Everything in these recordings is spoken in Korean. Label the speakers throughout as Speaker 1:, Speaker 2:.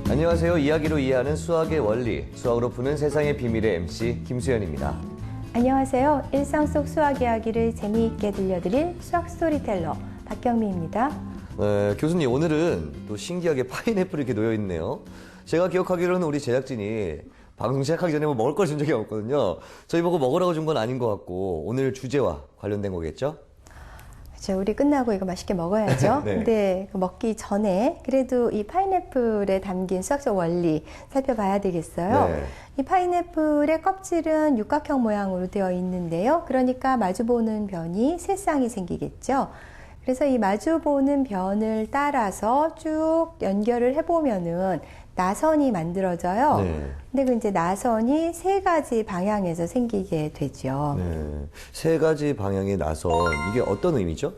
Speaker 1: 안녕하세요. 이야기로 이해하는 수학의 원리, 수학으로 푸는 세상의 비밀의 MC 김수현입니다.
Speaker 2: 안녕하세요. 일상 속 수학 이야기를 재미있게 들려드릴 수학 스토리텔러 박경미입니다.
Speaker 1: 교수님, 오늘은 또 신기하게 파인애플이 이렇게 놓여있네요. 제가 기억하기로는 우리 제작진이 방송 시작하기 전에 뭐 먹을 걸 준 적이 없거든요. 저희 보고 먹으라고 준 건 아닌 것 같고, 오늘 주제와 관련된 거겠죠?
Speaker 2: 그렇죠. 우리 끝나고 이거 맛있게 먹어야죠.
Speaker 1: 네.
Speaker 2: 근데 먹기 전에 그래도 이 파인애플에 담긴 수학적 원리 살펴봐야 되겠어요.
Speaker 1: 네.
Speaker 2: 이 파인애플의 껍질은 육각형 모양으로 되어 있는데요. 그러니까 마주보는 변이 세 쌍이 생기겠죠. 그래서 이 마주보는 변을 따라서 쭉 연결을 해보면은 나선이 만들어져요.
Speaker 1: 네.
Speaker 2: 근데 그 이제 나선이 세 가지 방향에서 생기게 되죠.
Speaker 1: 네. 세 가지 방향의 나선, 이게 어떤 의미죠?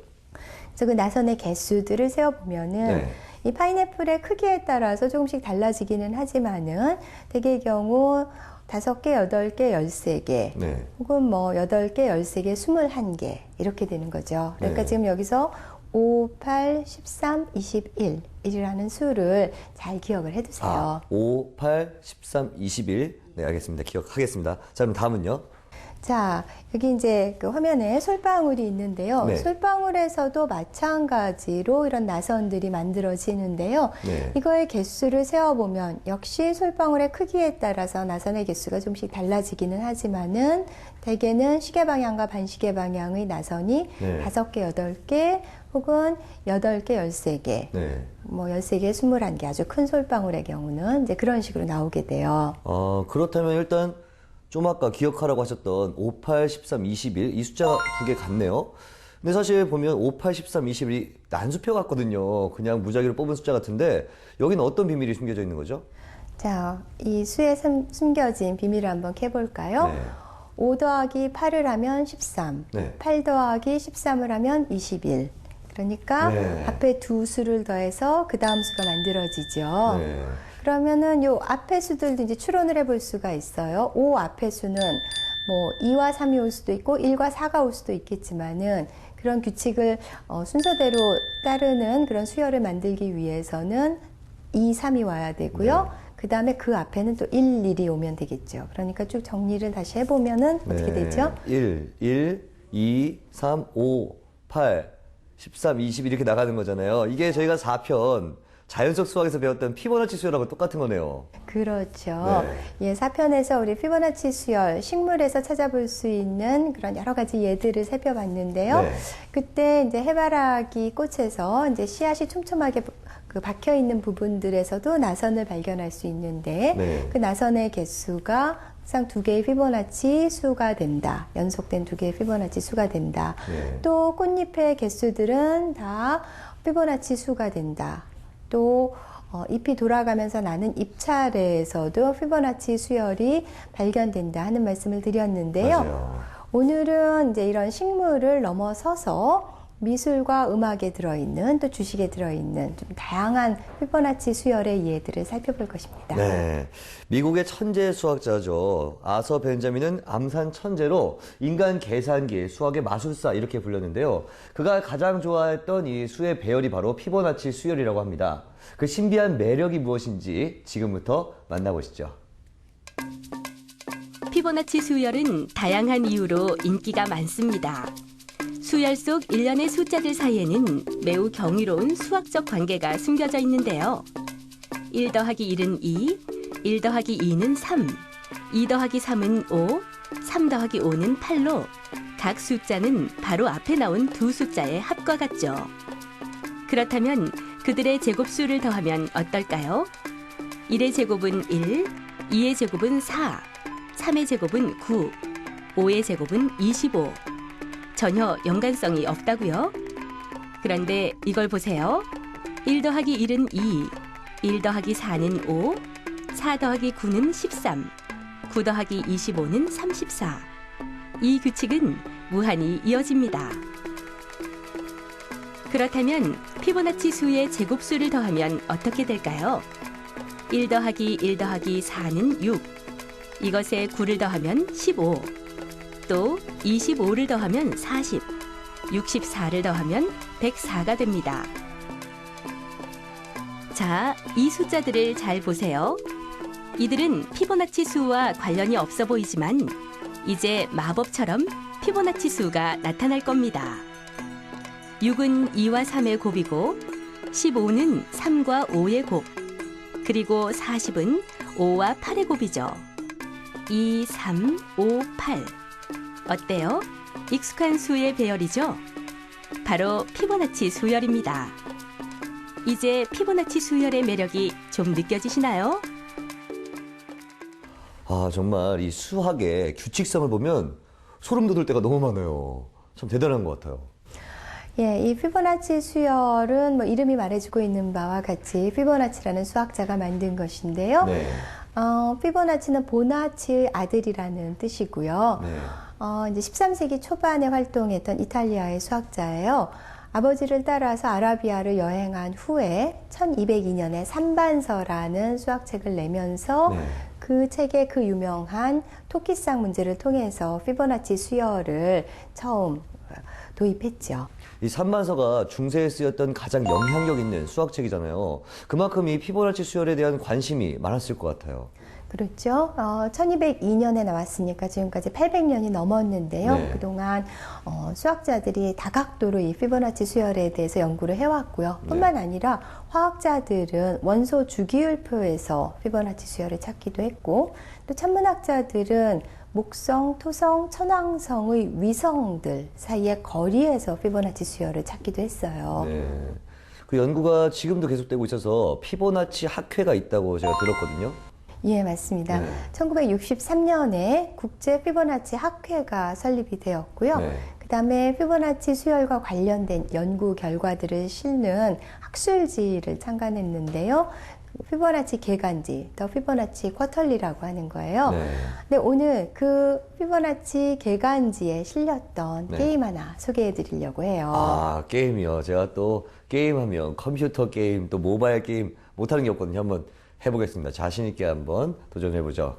Speaker 2: 그래서 그 나선의 개수들을 세어보면은
Speaker 1: 네.
Speaker 2: 이 파인애플의 크기에 따라서 조금씩 달라지기는 하지만은 대개의 경우 5개, 8개, 13개,
Speaker 1: 네.
Speaker 2: 혹은 뭐 8개, 13개, 21개 이렇게 되는 거죠. 그러니까
Speaker 1: 네.
Speaker 2: 지금 여기서 5, 8, 13, 21이라는 수를 잘 기억을 해두세요.
Speaker 1: 5, 8, 13, 21. 네, 알겠습니다. 기억하겠습니다. 자, 그럼 다음은요?
Speaker 2: 자, 여기 이제 그 화면에 솔방울이 있는데요.
Speaker 1: 네.
Speaker 2: 솔방울에서도 마찬가지로 이런 나선들이 만들어지는데요.
Speaker 1: 네.
Speaker 2: 이거의 개수를 세어보면 역시 솔방울의 크기에 따라서 나선의 개수가 좀씩 달라지기는 하지만은 대개는 시계 방향과 반시계 방향의 나선이
Speaker 1: 네.
Speaker 2: 5개, 8개 혹은 8개, 13개,
Speaker 1: 네.
Speaker 2: 뭐 13개, 21개 아주 큰 솔방울의 경우는 이제 그런 식으로 나오게 돼요.
Speaker 1: 그렇다면 일단 좀 아까 기억하라고 하셨던 5, 8, 13, 21, 이 숫자 두 개 같네요. 근데 사실 보면 5, 8, 13, 21이 난수표 같거든요. 그냥 무작위로 뽑은 숫자 같은데 여기는 어떤 비밀이 숨겨져 있는 거죠?
Speaker 2: 자, 이 수에 숨겨진 비밀을 한번 캐볼까요?
Speaker 1: 네.
Speaker 2: 5 더하기 8을 하면 13,
Speaker 1: 네.
Speaker 2: 8 더하기 13을 하면 21. 그러니까
Speaker 1: 네.
Speaker 2: 앞에 두 수를 더해서 그 다음 수가 만들어지죠.
Speaker 1: 네.
Speaker 2: 그러면은 요 앞에 수들도 이제 추론을 해볼 수가 있어요. 5 앞에 수는 뭐 2와 3이 올 수도 있고 1과 4가 올 수도 있겠지만은 그런 규칙을 순서대로 따르는 그런 수열을 만들기 위해서는 2, 3이 와야 되고요.
Speaker 1: 네.
Speaker 2: 그 다음에 그 앞에는 또 1, 1이 오면 되겠죠. 그러니까 쭉 정리를 다시 해보면은 어떻게 되죠?
Speaker 1: 1, 2, 3, 5, 8, 13, 20 이렇게 나가는 거잖아요. 이게 저희가 4편 자연적 수학에서 배웠던 피보나치 수열하고 똑같은 거네요.
Speaker 2: 그렇죠.
Speaker 1: 네.
Speaker 2: 예, 4편에서 우리 피보나치 수열, 식물에서 찾아볼 수 있는 그런 여러 가지 예들을 살펴봤는데요.
Speaker 1: 네.
Speaker 2: 그때 이제 해바라기 꽃에서 이제 씨앗이 촘촘하게 그 박혀 있는 부분들에서도 나선을 발견할 수 있는데
Speaker 1: 네.
Speaker 2: 그 나선의 개수가 항상 2개의 피보나치 수가 된다. 연속된 2개의 피보나치 수가 된다.
Speaker 1: 네.
Speaker 2: 또 꽃잎의 개수들은 다 피보나치 수가 된다. 또 잎이 돌아가면서 나는 잎차례에서도 피보나치 수열이 발견된다 하는 말씀을 드렸는데요.
Speaker 1: 맞아요.
Speaker 2: 오늘은 이제 이런 식물을 넘어서서 미술과 음악에 들어있는 또 주식에 들어있는 좀 다양한 피보나치 수열의 예들을 살펴볼 것입니다.
Speaker 1: 네. 미국의 천재 수학자죠. 아서 벤자민은 암산 천재로 인간 계산기, 수학의 마술사 이렇게 불렸는데요. 그가 가장 좋아했던 이 수의 배열이 바로 피보나치 수열이라고 합니다. 그 신비한 매력이 무엇인지 지금부터 만나보시죠.
Speaker 3: 피보나치 수열은 다양한 이유로 인기가 많습니다. 수열 속 일련의 숫자들 사이에는 매우 경이로운 수학적 관계가 숨겨져 있는데요. 1 더하기 1은 2, 1 더하기 2는 3, 2 더하기 3은 5, 3 더하기 5는 8로 각 숫자는 바로 앞에 나온 두 숫자의 합과 같죠. 그렇다면 그들의 제곱수를 더하면 어떨까요? 1의 제곱은 1, 2의 제곱은 4, 3의 제곱은 9, 5의 제곱은 25. 전혀 연관성이 없다고요? 그런데 이걸 보세요. 1 더하기 1은 2, 1 더하기 4는 5, 4 더하기 9는 13, 9 더하기 25는 34. 이 규칙은 무한히 이어집니다. 그렇다면 피보나치 수의 제곱수를 더하면 어떻게 될까요? 1 더하기 1 더하기 4는 6, 이것에 9를 더하면 15, 또 25를 더하면 40, 64를 더하면 104가 됩니다. 자, 이 숫자들을 잘 보세요. 이들은 피보나치 수와 관련이 없어 보이지만 이제 마법처럼 피보나치 수가 나타날 겁니다. 6은 2와 3의 곱이고 15는 3과 5의 곱, 그리고 40은 5와 8의 곱이죠. 2, 3, 5, 8. 어때요? 익숙한 수의 배열이죠? 바로 피보나치 수열입니다. 이제 피보나치 수열의 매력이 좀 느껴지시나요?
Speaker 1: 아, 정말 이 수학의 규칙성을 보면 소름 돋을 때가 너무 많아요. 참 대단한 것 같아요.
Speaker 2: 예, 이 피보나치 수열은 뭐 이름이 말해주고 있는 바와 같이 피보나치라는 수학자가 만든 것인데요.
Speaker 1: 네.
Speaker 2: 피보나치는 보나치의 아들이라는 뜻이고요.
Speaker 1: 네.
Speaker 2: 이제 13세기 초반에 활동했던 이탈리아의 수학자예요. 아버지를 따라서 아라비아를 여행한 후에 1202년에 삼반서라는 수학책을 내면서
Speaker 1: 네.
Speaker 2: 그 책의 그 유명한 토끼상 문제를 통해서 피보나치 수열을 처음 도입했죠.
Speaker 1: 이 삼반서가 중세에 쓰였던 가장 영향력 있는 수학책이잖아요. 그만큼 이 피보나치 수열에 대한 관심이 많았을 것 같아요.
Speaker 2: 그렇죠. 1202년에 나왔으니까 지금까지 800년이 넘었는데요.
Speaker 1: 네.
Speaker 2: 그동안 수학자들이 다각도로 이 피보나치 수열에 대해서 연구를 해왔고요. 뿐만 아니라 화학자들은 원소 주기율표에서 피보나치 수열을 찾기도 했고, 또 천문학자들은 목성, 토성, 천왕성의 위성들 사이의 거리에서 피보나치 수열을 찾기도 했어요.
Speaker 1: 네. 그 연구가 지금도 계속되고 있어서 피보나치 학회가 있다고 제가 들었거든요.
Speaker 2: 예, 맞습니다.
Speaker 1: 네.
Speaker 2: 1963년에 국제 피보나치 학회가 설립이 되었고요.
Speaker 1: 네.
Speaker 2: 그다음에 피보나치 수열과 관련된 연구 결과들을 실는 학술지를 창간했는데요. 피보나치 개간지, 더 피보나치 쿼털리라고 하는 거예요.
Speaker 1: 네.
Speaker 2: 근데 오늘 그 피보나치 개간지에 실렸던
Speaker 1: 네.
Speaker 2: 게임 하나 소개해 드리려고 해요.
Speaker 1: 아, 게임이요. 제가 또 게임하면 컴퓨터 게임, 또 모바일 게임 못하는 게 없거든요. 한번 해보겠습니다. 자신있게 한번 도전해보죠.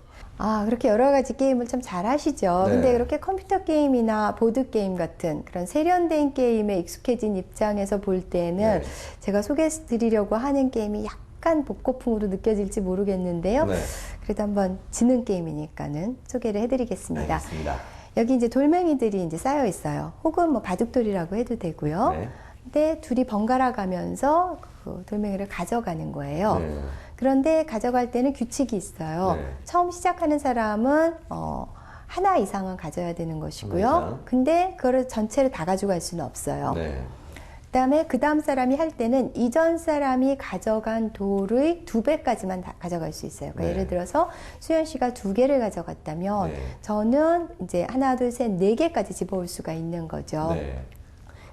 Speaker 2: 그렇게 여러 가지 게임을 참 잘하시죠.
Speaker 1: 네.
Speaker 2: 근데 그렇게 컴퓨터 게임이나 보드 게임 같은 그런 세련된 게임에 익숙해진 입장에서 볼 때는
Speaker 1: 네.
Speaker 2: 제가 소개해드리려고 하는 게임이 약간 복고풍으로 느껴질지 모르겠는데요.
Speaker 1: 네.
Speaker 2: 그래도 한번 지능 게임이니까는 소개를 해드리겠습니다.
Speaker 1: 알겠습니다.
Speaker 2: 여기 이제 돌멩이들이 이제 쌓여 있어요. 혹은 뭐 바둑돌이라고 해도 되고요.
Speaker 1: 네.
Speaker 2: 근데 둘이 번갈아 가면서 그 돌멩이를 가져가는 거예요.
Speaker 1: 네.
Speaker 2: 그런데 가져갈 때는 규칙이 있어요.
Speaker 1: 네.
Speaker 2: 처음 시작하는 사람은 하나 이상은 가져야 되는
Speaker 1: 하나
Speaker 2: 것이고요.
Speaker 1: 이상.
Speaker 2: 근데 그걸 전체를 다 가져갈 수는 없어요.
Speaker 1: 네.
Speaker 2: 그다음에 그 다음 사람이 할 때는 이전 사람이 가져간 돌의 2배까지만 다 가져갈 수 있어요. 그러니까
Speaker 1: 네.
Speaker 2: 예를 들어서 수연 씨가 2개를 가져갔다면
Speaker 1: 네.
Speaker 2: 저는 이제 하나, 둘, 셋, 4개까지 집어올 수가 있는 거죠.
Speaker 1: 네.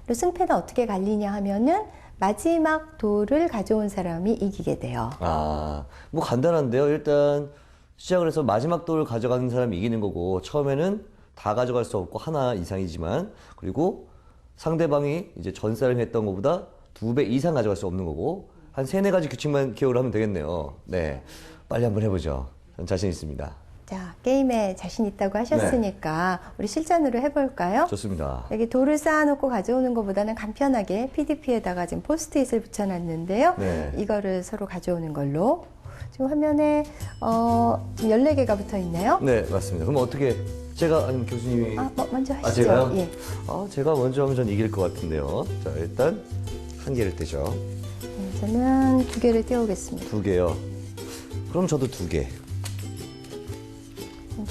Speaker 2: 그리고 승패는 어떻게 갈리냐 하면은 마지막 돌을 가져온 사람이 이기게 돼요.
Speaker 1: 아, 뭐 간단한데요. 일단 시작을 해서 마지막 돌을 가져가는 사람이 이기는 거고, 처음에는 다 가져갈 수 없고 하나 이상이지만, 그리고 상대방이 이제 전 사람이 했던 것보다 2배 이상 가져갈 수 없는 거고, 한 3-4가지 규칙만 기억을 하면 되겠네요. 네. 빨리 한번 해보죠. 전 자신 있습니다.
Speaker 2: 자, 게임에 자신 있다고 하셨으니까 우리 실전으로 해볼까요?
Speaker 1: 좋습니다.
Speaker 2: 여기 돌을 쌓아놓고 가져오는 것보다는 간편하게 PDF에다가 지금 포스트잇을 붙여놨는데요.
Speaker 1: 네.
Speaker 2: 이거를 서로 가져오는 걸로. 지금 화면에 지금 14개가 붙어 있네요.
Speaker 1: 네, 맞습니다. 그럼 어떻게, 제가 아니면 교수님이.
Speaker 2: 먼저 하시죠.
Speaker 1: 제가요?
Speaker 2: 예.
Speaker 1: 제가 먼저 하면 전 이길 것 같은데요. 자, 일단 한 개를 떼죠.
Speaker 2: 네, 저는 2개를 떼오겠습니다.
Speaker 1: 2개요. 그럼 저도 2개.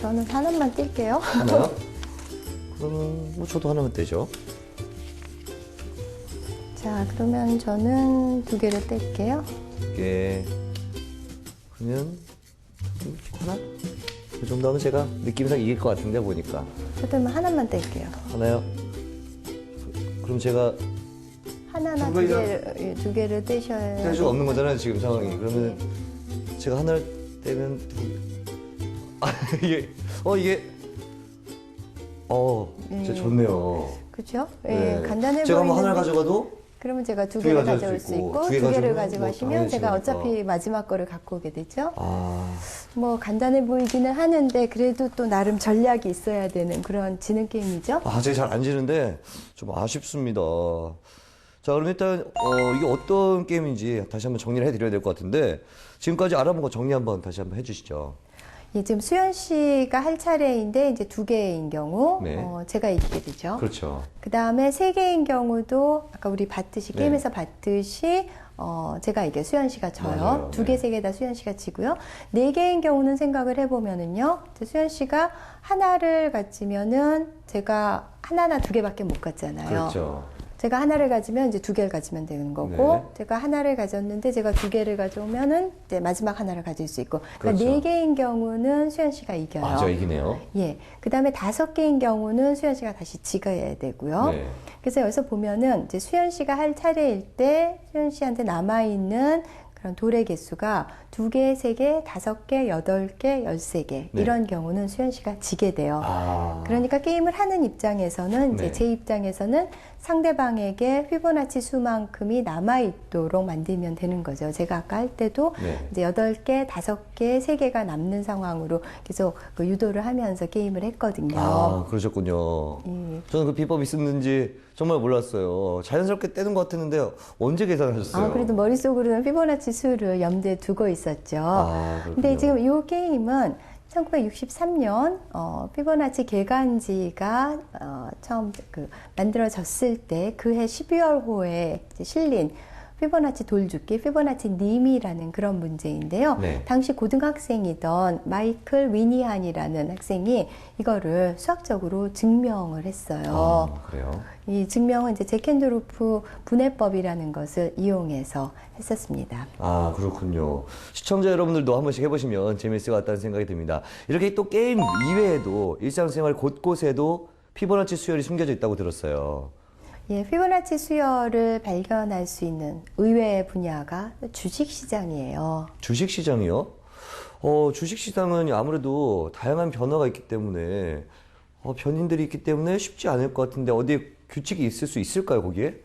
Speaker 2: 저는 하나만 뗄게요.
Speaker 1: 하나요? 그러면 뭐 저도 하나만 떼죠.
Speaker 2: 자, 그러면 저는 2개를 뗄게요.
Speaker 1: 2개. 그러면 하나? 그 정도 하면 제가 느낌상 이길 것 같은데 보니까.
Speaker 2: 그러면 하나만 뗄게요.
Speaker 1: 하나요? 그럼 제가
Speaker 2: 하나나
Speaker 1: 두 개가-
Speaker 2: 2개를, 2개를 떼셔야
Speaker 1: 뗄 수가 없는 거잖아요, 지금 상황이. 그러면 제가 하나를 떼면 이게 진짜 좋네요.
Speaker 2: 그죠?
Speaker 1: 네.
Speaker 2: 예, 간단해
Speaker 1: 제가 뭐
Speaker 2: 보이는데
Speaker 1: 하나를 가져가도
Speaker 2: 그러면 제가 2개를
Speaker 1: 가져올
Speaker 2: 가져올
Speaker 1: 수
Speaker 2: 수
Speaker 1: 있고,
Speaker 2: 있고
Speaker 1: 두 개
Speaker 2: 2개를
Speaker 1: 가져오면
Speaker 2: 가져가시면
Speaker 1: 당연히
Speaker 2: 제가
Speaker 1: 좋으니까.
Speaker 2: 어차피 마지막 거를 갖고 오게 되죠.
Speaker 1: 아,
Speaker 2: 뭐 간단해 보이기는 하는데 그래도 또 나름 전략이 있어야 되는 그런 지능 게임이죠.
Speaker 1: 제가 잘 안 지는데 좀 아쉽습니다. 자, 그럼 일단 이게 어떤 게임인지 다시 한번 정리를 해드려야 될 것 같은데 지금까지 알아본 거 정리 한번 다시 한번 해주시죠.
Speaker 2: 예, 지금 수연 씨가 할 차례인데 이제 2개인 경우
Speaker 1: 네.
Speaker 2: 제가 이기게 되죠.
Speaker 1: 그렇죠.
Speaker 2: 그 다음에 3개인 경우도 아까 우리 봤듯이
Speaker 1: 네.
Speaker 2: 게임에서 봤듯이 제가 이게 수연 씨가 져요.
Speaker 1: 맞아요.
Speaker 2: 2개,
Speaker 1: 네.
Speaker 2: 3개 다 수연 씨가 지고요. 4개인 경우는 생각을 해보면은요. 수연 씨가 하나를 가지면은 제가 하나나 2개밖에 못 갔잖아요.
Speaker 1: 그렇죠.
Speaker 2: 제가 하나를 가지면 이제 2개를 가지면 되는 거고,
Speaker 1: 네.
Speaker 2: 제가 하나를 가졌는데 제가 2개를 가져오면은 이제 마지막 하나를 가질 수 있고, 그러니까
Speaker 1: 그렇죠.
Speaker 2: 4개인 경우는 수연 씨가 이겨요.
Speaker 1: 맞아, 이기네요.
Speaker 2: 예. 그 다음에 5개인 경우는 수연 씨가 다시 지가야 되고요.
Speaker 1: 네.
Speaker 2: 그래서 여기서 보면은 이제 수연 씨가 할 차례일 때 수연 씨한테 남아있는 그런 돌의 개수가 2개, 3개, 5개, 8개, 13개.
Speaker 1: 네.
Speaker 2: 이런 경우는 수연 씨가 지게 돼요.
Speaker 1: 아.
Speaker 2: 그러니까 게임을 하는 입장에서는 이제
Speaker 1: 네.
Speaker 2: 제 입장에서는 상대방에게 피보나치 수만큼이 남아있도록 만들면 되는 거죠. 제가 아까 할 때도
Speaker 1: 네.
Speaker 2: 이제 8개, 5개, 3개가 남는 상황으로 계속 그 유도를 하면서 게임을 했거든요.
Speaker 1: 아, 그러셨군요.
Speaker 2: 예.
Speaker 1: 저는 그 비법이 있었는지 정말 몰랐어요. 자연스럽게 떼는 것 같았는데 언제 계산하셨어요?
Speaker 2: 그래도 머릿속으로는 피보나치 수를 염두에 두고 있었죠.
Speaker 1: 그렇군요.
Speaker 2: 근데 지금 이 게임은 1963년 피보나치 개간지가 처음 만들어졌을 때 그해 12월호에 실린 피보나치 돌줍기, 피보나치 님이라는 그런 문제인데요.
Speaker 1: 네.
Speaker 2: 당시 고등학생이던 마이클 위니한이라는 학생이 이거를 수학적으로 증명을 했어요.
Speaker 1: 그래요?
Speaker 2: 이 증명은 이제 제켄도르프 분해법이라는 것을 이용해서 했었습니다.
Speaker 1: 그렇군요. 시청자 여러분들도 한 번씩 해보시면 재미있을 것 같다는 생각이 듭니다. 이렇게 또 게임 이외에도 일상생활 곳곳에도 피보나치 수열이 숨겨져 있다고 들었어요.
Speaker 2: 예, 피보나치 수열을 발견할 수 있는 의외의 분야가 주식시장이에요.
Speaker 1: 주식시장이요? 주식시장은 아무래도 다양한 변화가 있기 때문에 변인들이 있기 때문에 쉽지 않을 것 같은데 어디에 규칙이 있을 수 있을까요, 거기에?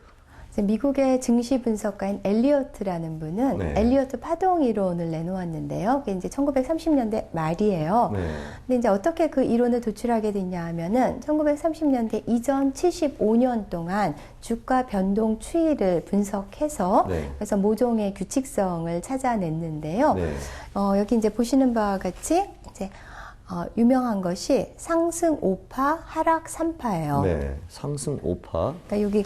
Speaker 2: 미국의 증시 분석가인 엘리어트라는 분은
Speaker 1: 네.
Speaker 2: 엘리어트 파동 이론을 내놓았는데요. 그게 이제 1930년대 말이에요.
Speaker 1: 네.
Speaker 2: 근데 이제 어떻게 그 이론을 도출하게 됐냐 하면은 1930년대 이전 75년 동안 주가 변동 추이를 분석해서
Speaker 1: 네.
Speaker 2: 그래서 모종의 규칙성을 찾아냈는데요.
Speaker 1: 네.
Speaker 2: 여기 이제 보시는 바와 같이 이제 유명한 것이 상승 5파, 하락 3파예요.
Speaker 1: 네. 상승 5파.
Speaker 2: 그러니까 여기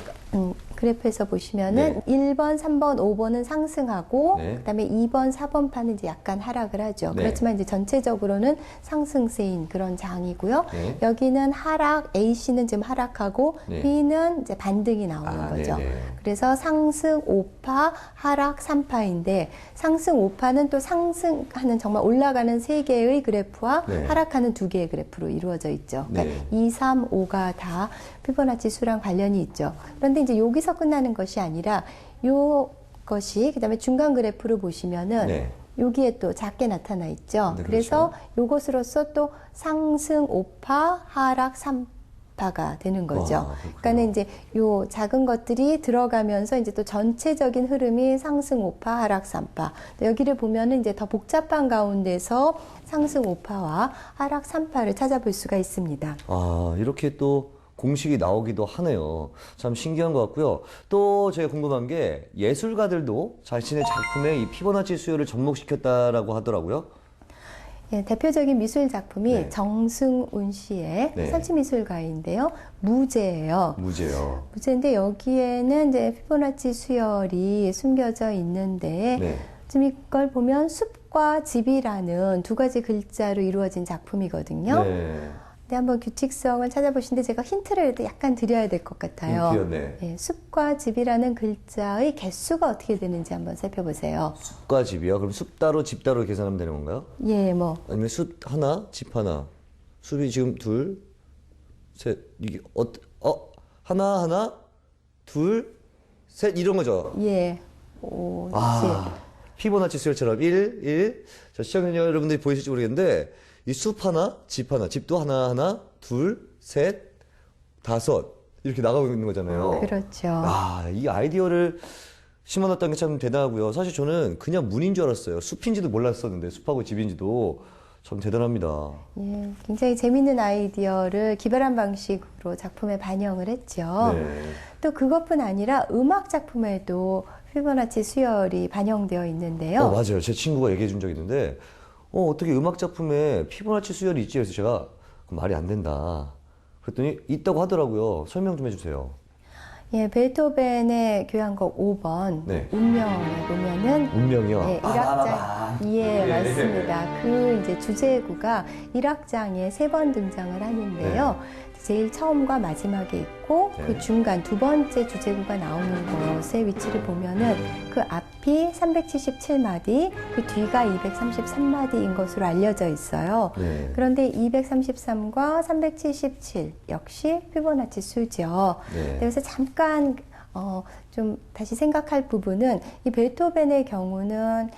Speaker 2: 그래프에서 보시면은 1번, 3번, 5번은 상승하고
Speaker 1: 네.
Speaker 2: 그다음에 2번, 4번 파는 이제 약간 하락을 하죠.
Speaker 1: 네.
Speaker 2: 그렇지만 이제 전체적으로는 상승세인 그런 장이고요.
Speaker 1: 네.
Speaker 2: 여기는 하락, A씨는 지금 하락하고
Speaker 1: 네.
Speaker 2: B는 이제 반등이 나오는 거죠.
Speaker 1: 네네.
Speaker 2: 그래서 상승 5파, 하락 3파인데 상승 5파는 또 상승하는 정말 올라가는 3개의 그래프와
Speaker 1: 네.
Speaker 2: 하락하는 2개의 그래프로 이루어져 있죠. 그러니까
Speaker 1: 네.
Speaker 2: 2, 3, 5가 다 피보나치 수랑 관련이 있죠. 그런데 이제 여기서 끝나는 것이 아니라 요것이 그다음에 중간 그래프를 보시면은
Speaker 1: 네.
Speaker 2: 여기에 또 작게 나타나 있죠.
Speaker 1: 네,
Speaker 2: 그래서
Speaker 1: 그렇죠.
Speaker 2: 요것으로서 또 상승 5파, 하락 3파가 되는 거죠.
Speaker 1: 그렇군요.
Speaker 2: 그러니까는 이제 요 작은 것들이 들어가면서 이제 또 전체적인 흐름이 상승 5파, 하락 3파. 여기를 보면은 이제 더 복잡한 가운데서 상승 5파와 하락 3파를 찾아볼 수가 있습니다.
Speaker 1: 이렇게 또 공식이 나오기도 하네요. 참 신기한 것 같고요. 또 제가 궁금한 게 예술가들도 자신의 작품에 이 피보나치 수열을 접목시켰다라고 하더라고요.
Speaker 2: 예, 대표적인 미술 작품이
Speaker 1: 네.
Speaker 2: 정승운 씨의
Speaker 1: 네.
Speaker 2: 설치미술가인데요. 무제예요.
Speaker 1: 무제요.
Speaker 2: 무제인데 여기에는 이제 피보나치 수열이 숨겨져 있는데
Speaker 1: 네.
Speaker 2: 지금 이걸 보면 숲과 집이라는 두 가지 글자로 이루어진 작품이거든요.
Speaker 1: 네.
Speaker 2: 근데 한번 규칙성을 찾아보시는데 제가 힌트를 약간 드려야 될 것 같아요.
Speaker 1: 힌트요, 네.
Speaker 2: 숲과 집이라는 글자의 개수가 어떻게 되는지 한번 살펴보세요.
Speaker 1: 숲과 집이요? 그럼 숲 따로 집 따로 계산하면 되는 건가요?
Speaker 2: 예, 뭐
Speaker 1: 아니면 숲 하나, 집 하나. 숲이 지금 둘, 셋, 이게 하나, 둘, 셋 이런 거죠.
Speaker 2: 예, 5, 7.
Speaker 1: 피보나치 수열처럼 1. 자, 시청자 여러분들이 보이실지 모르겠는데 이 숲 하나, 집 하나, 집도 하나, 둘, 셋, 5 이렇게 나가고 있는 거잖아요.
Speaker 2: 그렇죠.
Speaker 1: 이 아이디어를 심어놨다는 게 참 대단하고요. 사실 저는 그냥 문인 줄 알았어요. 숲인지도 몰랐었는데 숲하고 집인지도 참 대단합니다.
Speaker 2: 예, 굉장히 재밌는 아이디어를 기발한 방식으로 작품에 반영을 했죠.
Speaker 1: 네.
Speaker 2: 또 그것뿐 아니라 음악 작품에도 피보나치 수열이 반영되어 있는데요.
Speaker 1: 맞아요. 제 친구가 얘기해 준 적이 있는데, 어떻게 음악 작품에 피보나치 수열이 있지? 그래서 제가 말이 안 된다. 그랬더니 있다고 하더라고요. 설명 좀 해주세요.
Speaker 2: 예, 베토벤의 교향곡 5번
Speaker 1: 네.
Speaker 2: 운명에 보면은
Speaker 1: 운명이요?
Speaker 2: 예, 1악장 예, 맞습니다. 그 이제 주제구가 1악장에 3번 등장을 하는데요. 제일 처음과 마지막에 있고
Speaker 1: 네.
Speaker 2: 그 중간 두 번째 주제구가 나오는 것의 위치를 보면은 그 앞이 377마디, 그 뒤가 233마디인 것으로 알려져 있어요.
Speaker 1: 네.
Speaker 2: 그런데 233과 377 역시 피보나치 수죠.
Speaker 1: 네.
Speaker 2: 그래서 잠깐 좀 다시 생각할 부분은 이 베토벤의 경우는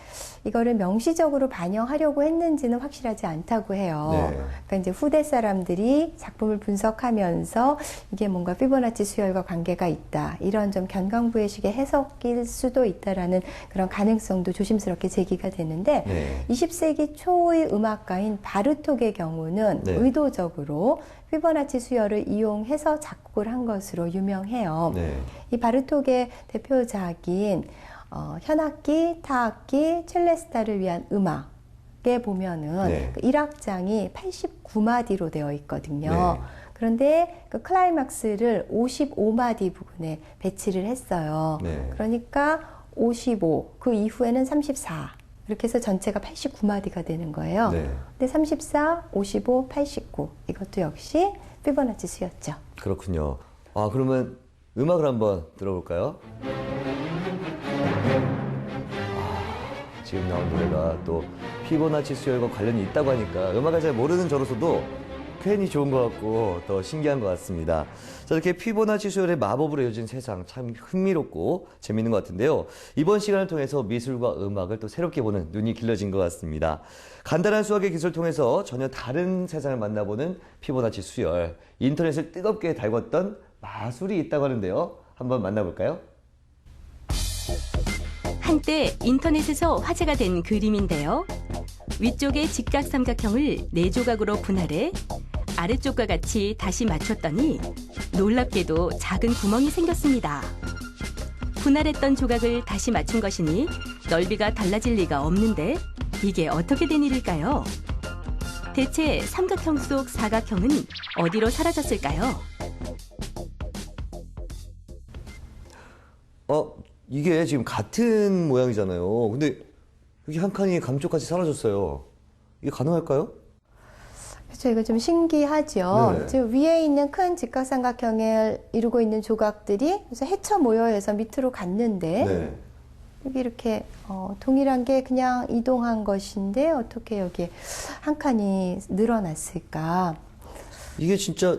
Speaker 2: 이거를 명시적으로 반영하려고 했는지는 확실하지 않다고 해요.
Speaker 1: 네.
Speaker 2: 그러니까 이제 후대 사람들이 작품을 분석하면서 이게 뭔가 피보나치 수열과 관계가 있다. 이런 좀 견강부회식의 해석일 수도 있다라는 그런 가능성도 조심스럽게 제기가 되는데
Speaker 1: 네.
Speaker 2: 20세기 초의 음악가인 바르톡의 경우는
Speaker 1: 네.
Speaker 2: 의도적으로 피보나치 수열을 이용해서 작곡을 한 것으로 유명해요.
Speaker 1: 네.
Speaker 2: 이 바르톡의 대표작인 현악기, 타악기, 첼레스타를 위한 음악에 보면은
Speaker 1: 네.
Speaker 2: 그 1악장이 89마디로 되어 있거든요.
Speaker 1: 네.
Speaker 2: 그런데 그 클라이막스를 55마디 부분에 배치를 했어요.
Speaker 1: 네.
Speaker 2: 그러니까 55, 그 이후에는 34. 이렇게 해서 전체가 89마디가 되는 거예요.
Speaker 1: 네.
Speaker 2: 근데 34, 55, 89 이것도 역시 피보나치 수였죠.
Speaker 1: 그렇군요. 그러면 음악을 한번 들어볼까요? 지금 나온 노래가 또 피보나치 수열과 관련이 있다고 하니까 음악을 잘 모르는 저로서도 괜히 좋은 것 같고 더 신기한 것 같습니다. 자, 이렇게 피보나치 수열의 마법으로 이어진 세상 참 흥미롭고 재밌는 것 같은데요. 이번 시간을 통해서 미술과 음악을 또 새롭게 보는 눈이 길러진 것 같습니다. 간단한 수학의 기술을 통해서 전혀 다른 세상을 만나보는 피보나치 수열, 인터넷을 뜨겁게 달궜던 마술이 있다고 하는데요. 한번 만나볼까요?
Speaker 3: 한때 인터넷에서 화제가 된 그림인데요. 위쪽의 직각삼각형을 4조각으로 분할해 아래쪽과 같이 다시 맞췄더니 놀랍게도 작은 구멍이 생겼습니다. 분할했던 조각을 다시 맞춘 것이니 넓이가 달라질 리가 없는데 이게 어떻게 된 일일까요? 대체 삼각형 속 사각형은 어디로 사라졌을까요?
Speaker 1: 이게 지금 같은 모양이잖아요. 근데 여기 한 칸이 감쪽같이 사라졌어요. 이게 가능할까요?
Speaker 2: 그렇죠. 이거 좀 신기하죠.
Speaker 1: 네.
Speaker 2: 지금 위에 있는 큰 직각삼각형을 이루고 있는 조각들이 그래서 헤쳐 모여서 밑으로 갔는데
Speaker 1: 네.
Speaker 2: 여기 이렇게 동일한 게 그냥 이동한 것인데 어떻게 여기에 한 칸이 늘어났을까?
Speaker 1: 이게 진짜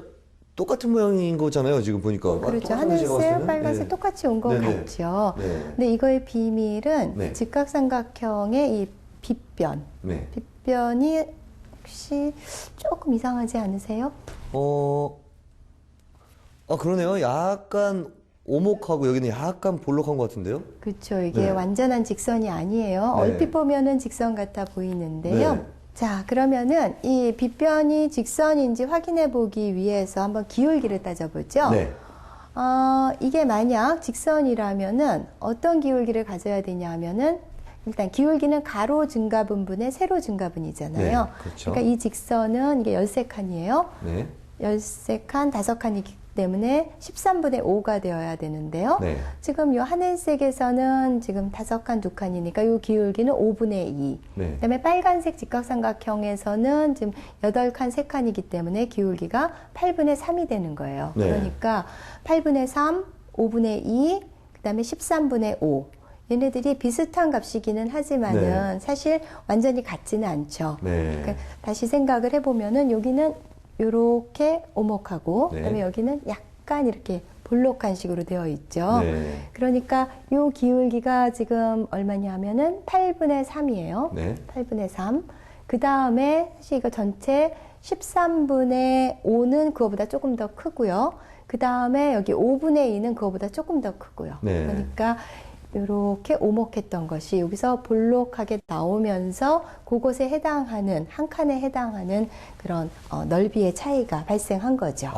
Speaker 1: 똑같은 모양인 거잖아요. 지금 보니까.
Speaker 2: 그렇죠.
Speaker 1: 똑같은 거 제가 봤을
Speaker 2: 하늘색,
Speaker 1: 때는.
Speaker 2: 빨간색
Speaker 1: 네.
Speaker 2: 똑같이 온 것
Speaker 1: 네네.
Speaker 2: 같죠.
Speaker 1: 네.
Speaker 2: 근데 이거의 비밀은
Speaker 1: 네.
Speaker 2: 직각삼각형의 이 빗변.
Speaker 1: 네.
Speaker 2: 빗변이 혹시 조금 이상하지 않으세요?
Speaker 1: 그러네요. 약간 오목하고 여기는 약간 볼록한 것 같은데요?
Speaker 2: 그렇죠. 이게
Speaker 1: 네.
Speaker 2: 완전한 직선이 아니에요.
Speaker 1: 네.
Speaker 2: 얼핏 보면은 직선 같아 보이는데요.
Speaker 1: 네.
Speaker 2: 자, 그러면은 이 빗변이 직선인지 확인해 보기 위해서 한번 기울기를 따져보죠.
Speaker 1: 네.
Speaker 2: 이게 만약 직선이라면은 어떤 기울기를 가져야 되냐 하면은 일단 기울기는 가로 증가분분의 세로 증가분이잖아요.
Speaker 1: 네, 그렇죠.
Speaker 2: 그러니까 이 직선은 이게 13칸이에요.
Speaker 1: 네.
Speaker 2: 13칸, 5칸이기 때문에 13분의 5가 되어야 되는데요.
Speaker 1: 네.
Speaker 2: 지금 요 하늘색에서는 지금 5칸, 2칸이니까 요 기울기는 5분의 2.
Speaker 1: 네.
Speaker 2: 그다음에 빨간색 직각삼각형에서는 지금 8칸, 3칸이기 때문에 기울기가 8분의 3이 되는 거예요.
Speaker 1: 네.
Speaker 2: 그러니까 8분의 3, 5분의 2, 그다음에 13분의 5. 얘네들이 비슷한 값이기는 하지만은
Speaker 1: 네.
Speaker 2: 사실 완전히 같지는 않죠.
Speaker 1: 네.
Speaker 2: 그러니까 다시 생각을 해보면은 여기는 요렇게 오목하고
Speaker 1: 네.
Speaker 2: 그다음에 여기는 약간 이렇게 볼록한 식으로 되어 있죠.
Speaker 1: 네.
Speaker 2: 그러니까 요 기울기가 지금 얼마냐 하면은 8분의 3이에요.
Speaker 1: 네.
Speaker 2: 8분의 3. 그 다음에 사실 이거 전체 13분의 5는 그거보다 조금 더 크고요. 그 다음에 여기 5분의 2는 그거보다 조금 더 크고요.
Speaker 1: 네.
Speaker 2: 그러니까 이렇게 오목했던 것이 여기서 볼록하게 나오면서 그곳에 해당하는, 한 칸에 해당하는 그런 넓이의 차이가 발생한 거죠.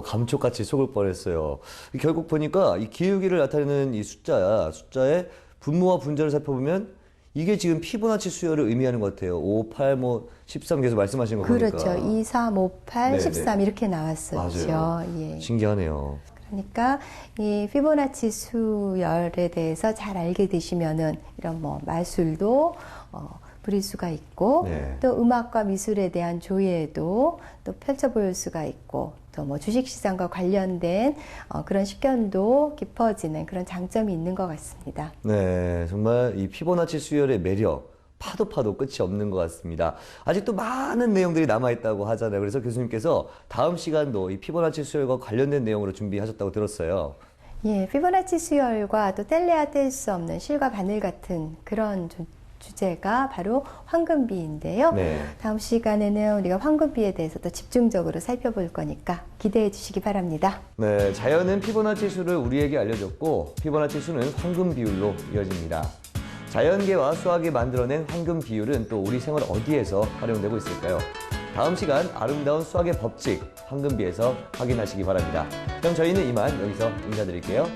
Speaker 1: 감쪽같이 속을 뻔했어요. 결국 보니까 이 기울기를 나타내는 이 숫자의 분모와 분자를 살펴보면 이게 지금 피보나치 수열을 의미하는 것 같아요. 5, 8, 13 계속 말씀하신 거 보니까.
Speaker 2: 그렇죠. 2, 3, 5, 8,
Speaker 1: 네네.
Speaker 2: 13 이렇게 나왔었죠.
Speaker 1: 맞아요.
Speaker 2: 예.
Speaker 1: 신기하네요.
Speaker 2: 그러니까 이 피보나치 수열에 대해서 잘 알게 되시면은 이런 뭐 마술도 부릴 수가 있고
Speaker 1: 네.
Speaker 2: 또 음악과 미술에 대한 조예도 또 펼쳐 보일 수가 있고 또 뭐 주식시장과 관련된 그런 식견도 깊어지는 그런 장점이 있는 것 같습니다.
Speaker 1: 네, 정말 이 피보나치 수열의 매력, 파도 끝이 없는 것 같습니다. 아직도 많은 내용들이 남아있다고 하잖아요. 그래서 교수님께서 다음 시간도 이 피보나치 수열과 관련된 내용으로 준비하셨다고 들었어요.
Speaker 2: 예, 피보나치 수열과 또 뗄래야 뗄 수 없는 실과 바늘 같은 그런 주제가 바로 황금비인데요.
Speaker 1: 네.
Speaker 2: 다음 시간에는 우리가 황금비에 대해서 더 집중적으로 살펴볼 거니까 기대해 주시기 바랍니다.
Speaker 1: 네, 자연은 피보나치 수를 우리에게 알려줬고 피보나치 수는 황금 비율로 이어집니다. 자연계와 수학이 만들어낸 황금 비율은 또 우리 생활 어디에서 활용되고 있을까요? 다음 시간 아름다운 수학의 법칙 황금비에서 확인하시기 바랍니다. 그럼 저희는 이만 여기서 인사드릴게요.